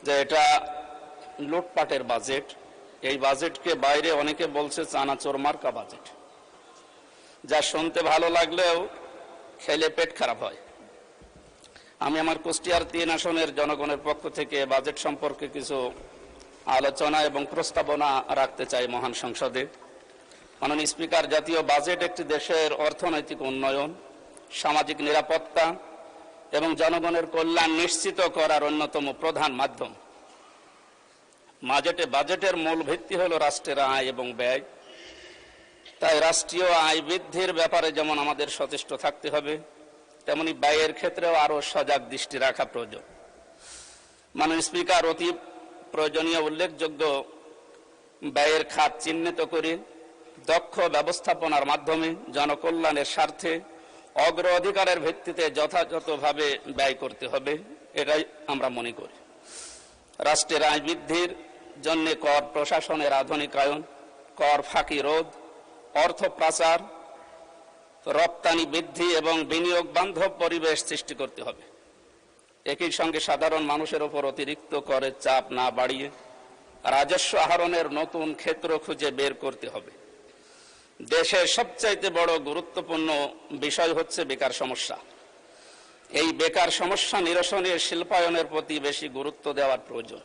যে এটা লুটপাটের বাজেট। এই বাজেটকে বাইরে অনেকে বলছে চানাচোর মার্কা বাজেট, যা শুনতে ভালো লাগলেও খেলে পেট খারাপ হয়। আমি আমার কুষ্টিয়ার 3 আসনের জনগণের পক্ষ থেকে বাজেট সম্পর্কে কিছু আলোচনা এবং প্রস্তাবনা রাখতে চাই মহান সংসদে। মাননীয় স্পিকার, জাতীয় বাজেট একটি দেশের অর্থনৈতিক উন্নয়ন, সামাজিক নিরাপত্তা এবং জনগণের কল্যাণ নিশ্চিত করার অন্যতম প্রধান মাধ্যম। বাজেটের মূল ভিত্তি হলো রাষ্ট্রের আয় এবং ব্যয়। তাই রাষ্ট্রীয় আয় বৃদ্ধির ব্যাপারে যেমন আমাদের সচেষ্ট থাকতে হবে, তেমনি ব্যয়ের ক্ষেত্রেও আরো সজাগ দৃষ্টি রাখা প্রয়োজন। মাননীয় স্পিকার, অতি প্রয়োজনীয় উল্লেখযোগ্য ব্যয়ের খাত চিহ্নিত করে দক্ষ ব্যবস্থাপনার মাধ্যমে জনকল্যাণের স্বার্থে অগ্রাধিকারের ভিত্তিতে যথাযথভাবে ব্যয় করতে হবে, এটাই আমরা মনে করি। রাষ্ট্রের আয় বৃদ্ধির জন্য কর প্রশাসনের আধুনিকায়ন, কর ফাঁকি রোধ, অর্থ পাচার, রপ্তানি বৃদ্ধি এবং বিনিয়োগ বান্ধব পরিবেশ সৃষ্টি করতে হবে। একই সঙ্গে সাধারণ মানুষের উপর অতিরিক্ত করের চাপ না বাড়িয়ে রাজস্ব আহরণের নতুন ক্ষেত্র খুঁজে বের করতে হবে। দেশের সবচাইতে বড় গুরুত্বপূর্ণ বিষয় হচ্ছে বেকার সমস্যা। এই বেকার সমস্যা নিরসনে শিল্পায়নের প্রতি বেশি গুরুত্ব দেওয়ার প্রয়োজন।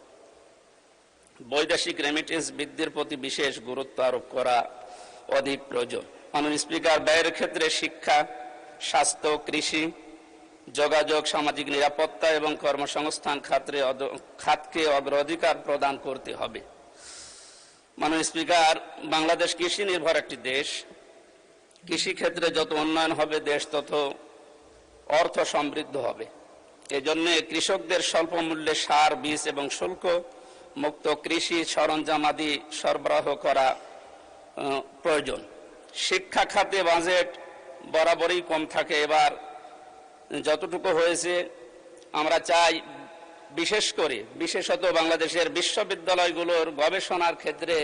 বৈদেশিক রেমিটেন্স বৃদ্ধির প্রতি বিশেষ গুরুত্ব আরোপ করা অধিক প্রয়োজন। মাননীয় স্পিকার, ব্যয়ের ক্ষেত্রে শিক্ষা, স্বাস্থ্য, কৃষি, যোগাযোগ, সামাজিক নিরাপত্তা এবং কর্মসংস্থান খাতকে অগ্রাধিকার প্রদান করতে হবে। মাননীয় স্পিকার, বাংলাদেশ কৃষি নির্ভর একটি দেশ। কৃষি ক্ষেত্রে যত উন্নয়ন হবে দেশ তত অর্থ সমৃদ্ধ হবে। এজন্য কৃষকদের স্বল্প মূল্যে সার, বীজ এবং শুল্ক মুক্ত কৃষি সরঞ্জাম আদি সরবরাহ করা প্রয়োজন। শিক্ষা খাতে বাজেট বরাবরই কম থাকে, এবার যতটুকু হয়েছে আমরা চাই বিশেষত বাংলাদেশের বিশ্ববিদ্যালয়গুলোর গবেষণার ক্ষেত্রে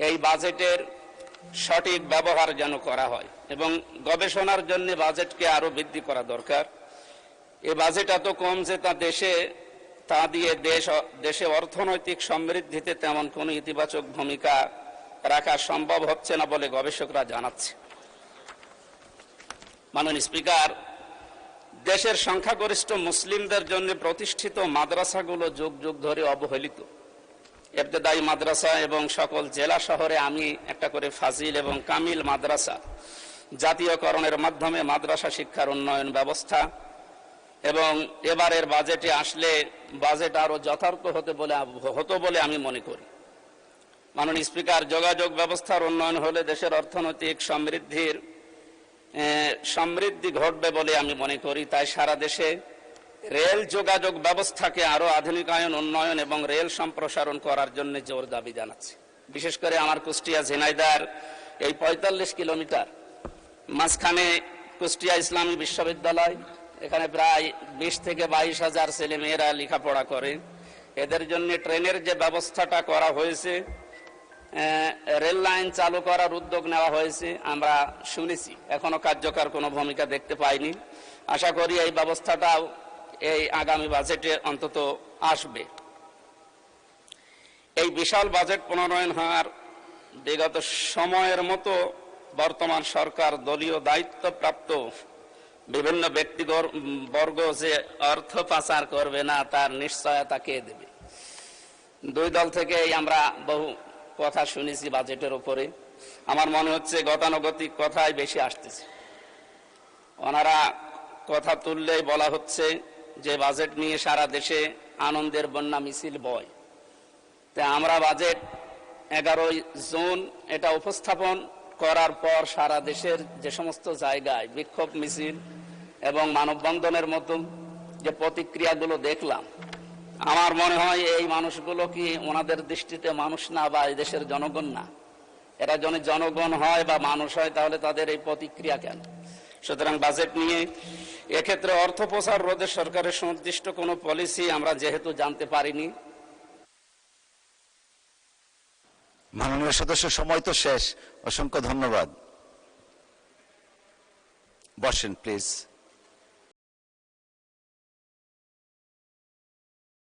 এই বাজেটের সঠিক ব্যবহার যেন করা হয় এবং গবেষণার জন্য বাজেটকে আরো বৃদ্ধি করা দরকার। এই বাজেট এত কম যে তা দিয়ে দেশে অর্থনৈতিক সমৃদ্ধিতে তেমন কোনো ইতিবাচক ভূমিকা রাখা সম্ভব হচ্ছে না বলে গবেষকরা জানাচ্ছে। মাননীয় স্পিকার, দেশের সংখ্যাগরিষ্ঠ মুসলিমদের জন্য প্রতিষ্ঠিত মাদ্রাসাগুলো যুগ যুগ ধরে অবহেলিত। ইবতেদায়ী মাদ্রাসা এবং সকল জেলা শহরে আমি একটা করে ফাজিল এবং কামিল মাদ্রাসা জাতীয়করণের মাধ্যমে মাদ্রাসা শিক্ষার উন্নয়ন ব্যবস্থা এবং এবারের বাজেটে আসলে বাজেট আরো যথার্থ হতো বলে আমি মনে করি। মাননীয় স্পিকার, যোগাযোগ ব্যবস্থার উন্নয়ন হলে দেশের অর্থনৈতিক সমৃদ্ধি ঘটবে বলে আমি মনে করি। তাই সারা দেশে রেল যোগাযোগ ব্যবস্থাকে আরো আধুনিকায়ন, উন্নয়ন এবং রেল সম্প্রসারণ করার জন্য জোর দাবি জানাচ্ছি। বিশেষ করে আমার কুষ্টিয়া ঝিনাইদহ এই 45 কিলোমিটার মাঝখানে কুষ্টিয়া ইসলামী বিশ্ববিদ্যালয়, এখানে প্রায় 20 থেকে 22 হাজার ছেলে মেয়েরা লেখাপড়া করে। এদের জন্য ট্রেনের যে ব্যবস্থাটা করা হয়েছে, রেল লাইন চালু করার উদ্যোগ নেওয়া হয়েছে, আমরা শুনেছি, এখনো কার্যকর কোনো ভূমিকা দেখতে পাইনি। আশা করি এই ব্যবস্থাটাও এই আগামী বাজেটে অন্তত আসবে। এই বিশাল বাজেট প্রণয়ন হওয়ার বিগত সময়ের মতো বর্তমান সরকার দলীয় দায়িত্বপ্রাপ্ত বিভিন্ন ব্যক্তিবর্গ যে অর্থ পাচার করবে না তার নিশ্চয়তা কে দেবে? দুই দল থেকেই আমরা বহু কথা শুনেছি বাজেটের উপরে। আমার মনে হচ্ছে গতানুগতিক কথাই বেশি আসতেছে। ওনারা কথা তুললেই বলা হচ্ছে যে বাজেট নিয়ে সারা দেশে আনন্দের বন্যা মিছিল বয়। তাই আমরা বাজেট 11 জুন এটা উপস্থাপন করার পর সারা দেশের যে সমস্ত জায়গায় বিক্ষোভ মিছিল এবং মানববন্ধনের মতো যে প্রতিক্রিয়াগুলো দেখলাম, আমার মনে হয় এই মানুষগুলো কি ওনাদের দৃষ্টিতে মানুষ না বা এই দেশের জনগণ না? এরা যদি জনগণ হয় বা মানুষ হয় তাহলে তাদের এই প্রতিক্রিয়া কেন? সুতরাং বাজেট নিয়ে এক্ষেত্রে অর্থ প্রচার রোধে সরকারের সুনির্দিষ্ট কোনো পলিসি আমরা যেহেতু জানতে পারিনি। মাননীয় সদস্য, সময় তো শেষ। অসংখ্য ধন্যবাদ। বসেন প্লিজ।